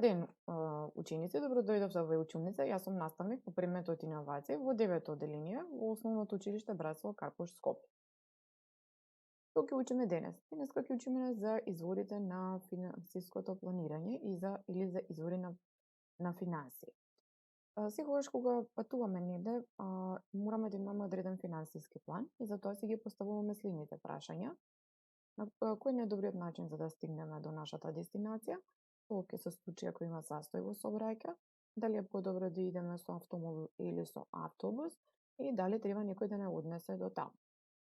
Ден, ученици, добро дојдовте во училница. Јас сум наставник по предметот иновации во 9-то одделение во Основното училиште Братство Карпуш Скопје. Што ќе учиме денес? Денеска ќе учиме за изворите на финансиското планирање или за извори на финансии. Секогаш кога патуваме неде, мораме да имаме одреден финансиски план и затоа си ги поставуваме следните прашања. Кој е најдобриот начин за да стигнеме до нашата дестинација? Што ќе се случи ако има застој во сообраќај? Дали е подобро да идеме со автомобил или со автобус? И дали треба некој да не однесе до таму?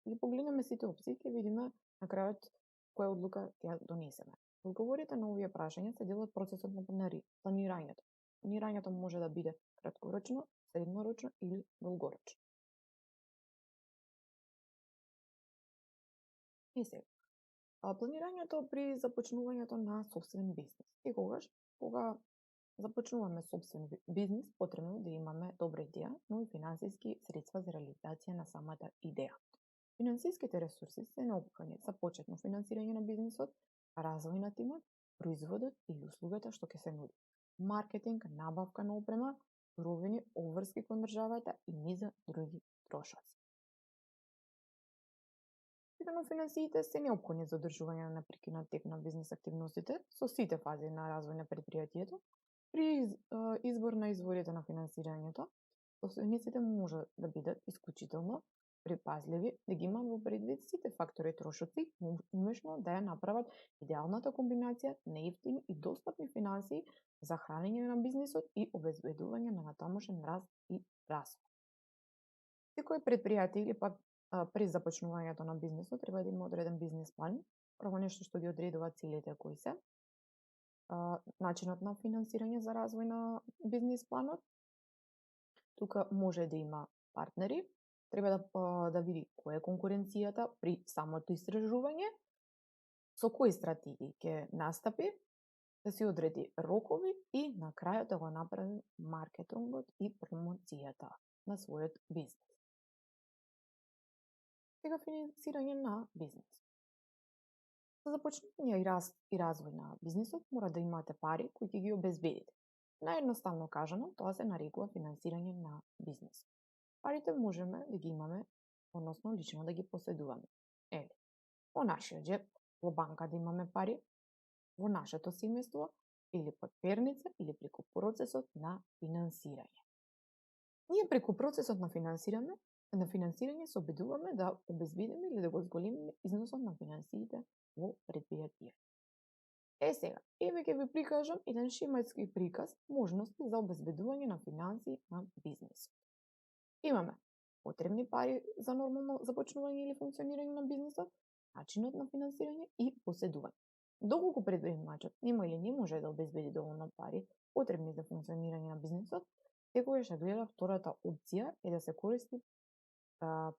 Ги погледнеме сите опции, ќе видиме на крајот која одлука ќе донесеме. Одговорите на овие прашања се дел од процесот на планирањето. Планирањето може да биде краткорочно, среднорочно или долгорочно. И сега, планирањето при започнувањето на собствен бизнес. Секогаш, кога започнуваме собствен бизнес, потребно да имаме добра идеја, но и финансиски средства за реализација на самата идеја. Финансиските ресурси се неопходни за почетно финансирање на бизнесот, развој на тимот, производот или услугата што ќе се нуди, маркетинг, набавка на опрема, суровини, обврски кон државата и низа други трошоци. Едно финансиите се неопходни за одржување на непрекинат тек на бизнес активностите со сите фази на развој на предпријатието. При избор на изворите на финансирањето, собствениците може да бидат исклучително припазливи, да ги имаат во предвид сите фактори и трошоци, умешно да ја направат идеалната комбинација на ефтини и достапни финансии за хранење на бизнисот и обезбедување на натамошен раст и развој. Секој предпријатие или пак при започнувањето на бизнисот треба да има одреден бизнес план, прво нешто што ги одредува целите кои се, начинот на финансирање за развој на бизнес планот. Тука може да има партнери, треба да види која е конкуренцијата при самото истражување, со кои стратегии ќе настапи, да си одреди рокови и на крајот да го направи маркетингот и промоцијата на својот бизнес. Сега финансирање на бизнес. За започнување и раст и развој на бизнисот мора да имате пари кои ќе ги обезбедите. Наједноставно кажано, тоа се нарекува финансирање на бизнис. Парите можеме да ги имаме, односно лично да ги поседуваме. Во нашиот джеб, во банка да имаме пари, во нашето семејство или под перница или преку процесот на финансирање. Ние преку процесот на финансирање се обидуваме да обезбедиме или да го зголемиме износот на финансиите во предпријатие. Сега, ќе ви прикажам еден шематски приказ можности за обезбедување на финансии на бизнисот. Имаме потребни пари за нормално започнување или функционирање на бизнисот, начинот на финансирање и поседување. Доколку предприемачот нема или не може да обезбеди доволно пари потребни за функционирање на бизнисот, секогаш ќе гледа втората опција е да се користи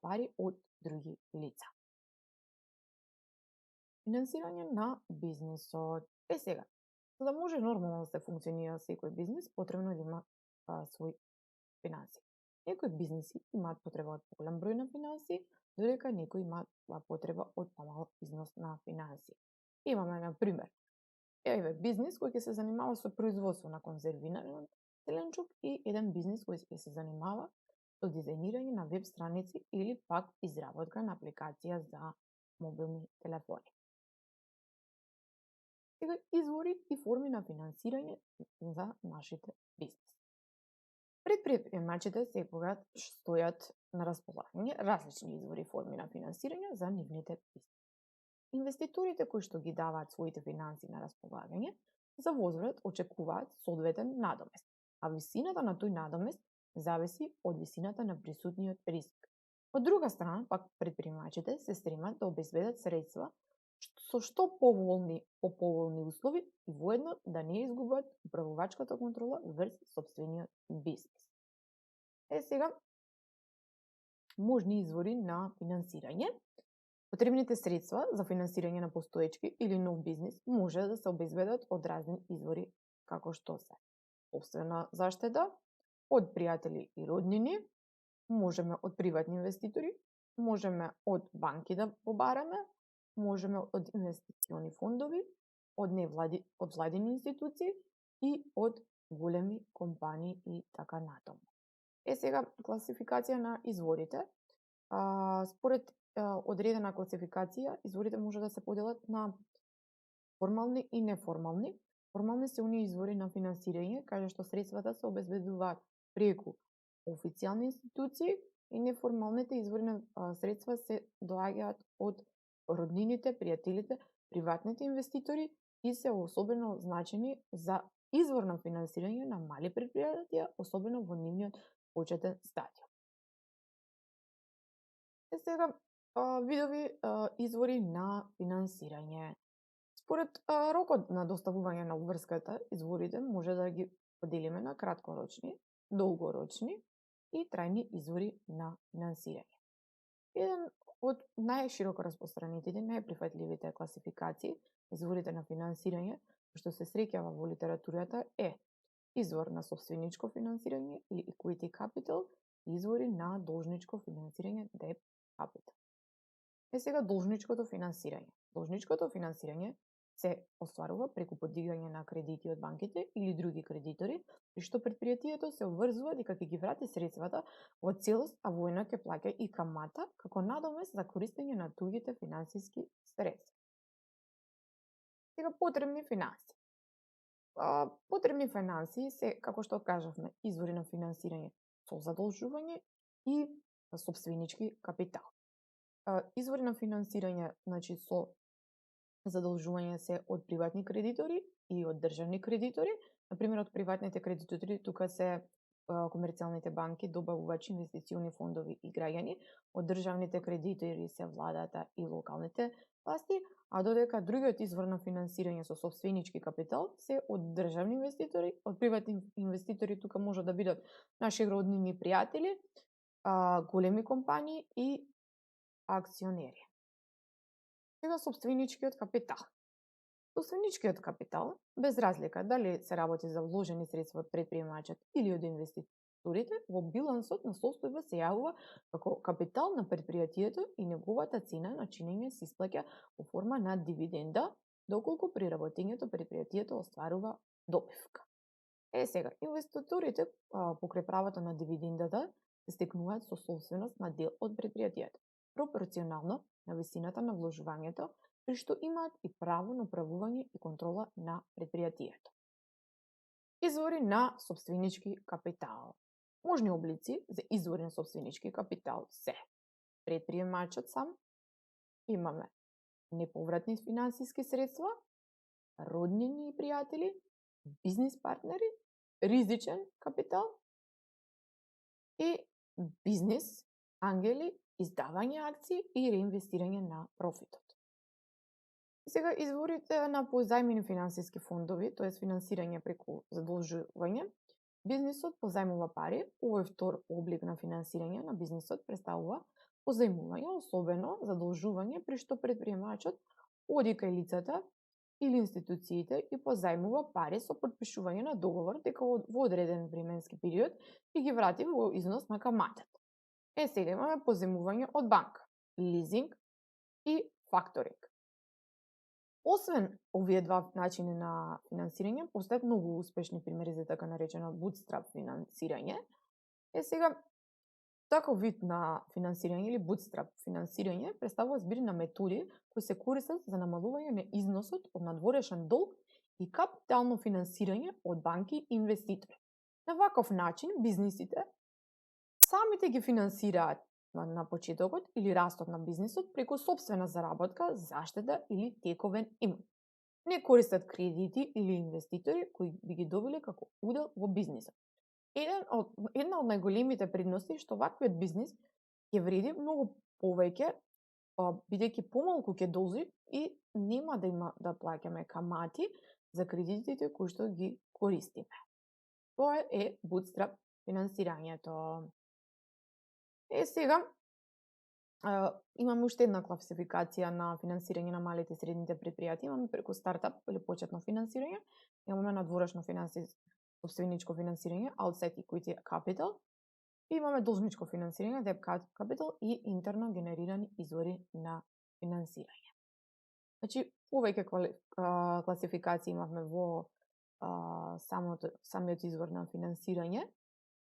пари од други лица. Финансирање на бизнисот. Сега, за да може нормално да се функционира секој бизнис, потребно да има свој финансии. Некои бизниси имаат потреба од поголем број на финансии, додека некои имаат потреба од помал износ на финансии. Имаме, на пример, бизнис кој ќе се занимава со производство на конзервиран зеленчук и еден бизнис кој ќе се занимава со дизајнирање на веб страници или пак изработка на апликација за мобилни телефони. Сега, извори и форми на финансирање за нашите бизнеси. Предприемачите секогаш стојат на располагање различни извори и форми на финансирање за нивните бизнеси. Инвеститорите кои што ги даваат своите финансии на располагање за возврат очекуваат соодветен надомест, а висината на тој надомест зависи од висината на присутниот риск. Од друга страна, пак предприемачите се стремат да обезбедат средства со што поволни услови и воедно да не изгубат управувачката контрола врз сопствениот бизнес. Сега, можни извори на финансирање. Потребните средства за финансирање на постоечки или нов бизнес може да се обезбедат од разни извори, како што се сопствена заштеда, од пријатели и роднини, можеме од приватни инвеститори, можеме од банки да побараме, можеме од инвестициони фондови, од владини институции и од големи компании и така натаму. Сега, класификација на изворите. Според одредена класификација, изворите може да се поделат на формални и неформални. Формални се оние извори на финансирање, каде што средствата се обезбедуваат преку официјални институции, и неформалните извори на средства се доаѓаат од роднините, пријателите, приватните инвеститори и се особено значени за извор на финансирање на мали предпријатија, особено во нивниот почетен стадиум. Сега, видови извори на финансирање. Според рокот на доставување на обврската, изворите може да ги поделиме на краткорочни, долгорочни и трајни извори на финансирање. Еден од најшироко распространетите, најприфатливите класификации изворите на финансирање, што се среќава во литературата, е извор на собственичко финансирање или equity capital и извори на должничко финансирање debt capital. Сега должничкото финансирање. Должничкото финансирање се остварува преку подигање на кредити од банките или други кредитори, при што предпријатието се обврзува дека ќе ги врати средствата во целост, а воедно ќе плаќа и камата како надомест за користење на туѓите финансиски средства. Сега, потребни финансии. Потребни финансии се, како што кажавме, извори на финансирање со задолжување и собственички капитал. Извори на финансирање, значи, со задолжување се од приватни кредитори и од државни кредитори. Например, од приватните кредитори тука се комерцијалните банки, добавувачи, инвестициони фондови и граѓани. Од државните кредитори се владата и локалните власти, а додека другиот извор на финансирање со собственички капитал се од државни инвеститори, од приватни инвеститори тука може да бидат наши роднини, пријатели, големи компании и акционери. Сега, собственичкиот капитал. Собственичкиот капитал, без разлика дали се работи за вложени средства од предприемачот или од инвеститорите, во билансот на состојба се јавува како капитал на предпријатието и неговата цена на чинење се исплаќа во форма на дивиденда, доколку при работењето предпријатието остварува добивка. Сега, инвеститорите покрај правото на дивидендата се стекнуваат со собственост на дел од предпријатието, пропорционално на висината на вложувањето, при што имаат и право на управување и контрола на предпријатието. Извори на собственички капитал. Можни облици за извори на собственички капитал се предприемачот сам, имаме неповратни финансиски средства, роднини и пријатели, бизнис партнери, ризичен капитал и бизнис ангели, издавање акции и реинвестирање на профитот. Сега, изворите на позајмени финансиски фондови, тоа е финансирање преку задолжување. Бизнисот позајмува пари. Овој втор облик на финансирање на бизнисот представува позајмување, особено задолжување, при што предприемачот оди кај лицата или институциите и позајмува пари со потпишување на договор дека во одреден временски период и ги врати во износ на каматата. Сега имаме позајмување од банка, лизинг и факторинг. Освен овие два начини на финансирање, постојат многу успешни примери за така наречено bootstrap финансирање. Сега, таков вид на финансирање или bootstrap финансирање представува збир на методи кои се користат за намалување на износот од надворешен долг и капитално финансирање од банки и инвеститори. На ваков начин, бизнисите самите ги финансираат на почетокот или растот на бизнисот преку собствена заработка, заштеда или тековен имот. Не користат кредити или инвеститори кои би ги добиле како удел во бизнисот. Една од најголемите предности што ваквиот бизнис ќе вреди многу повеќе, бидејќи помалку ќе дози и нема да има да плаќаме камати за кредитите кои што ги користиме. Тоа е bootstrap финансирањето. Сега, имаме уште една класификација на финансирање на малите и средните предпријатија. Имаме преку стартап или почетно финансирање, имаме надворешно собственичко финансирање, outside equity capital, и имаме должничко финансирање, debt capital и интерно генерирани извори на финансирање. Значи, повеќе класификации имавме во самиот извор на финансирање,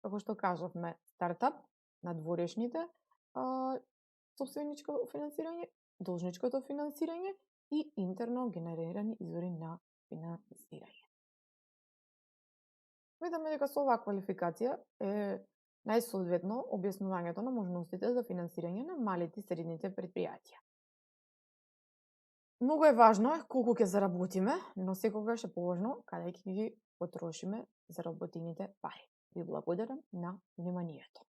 како што кажавме, стартап, надворешните, собственичко финансирање, должничкото финансирање и интерно генерирани извори на финансирање. Видаме дека со оваа квалификација е најсоодветно објаснувањето на можностите за финансирање на малите и средните предпријатија. Многу е важно колку ќе заработиме, но секогаш е поважно каде ќе ги потрошиме заработените пари. Ви благодарам на вниманието.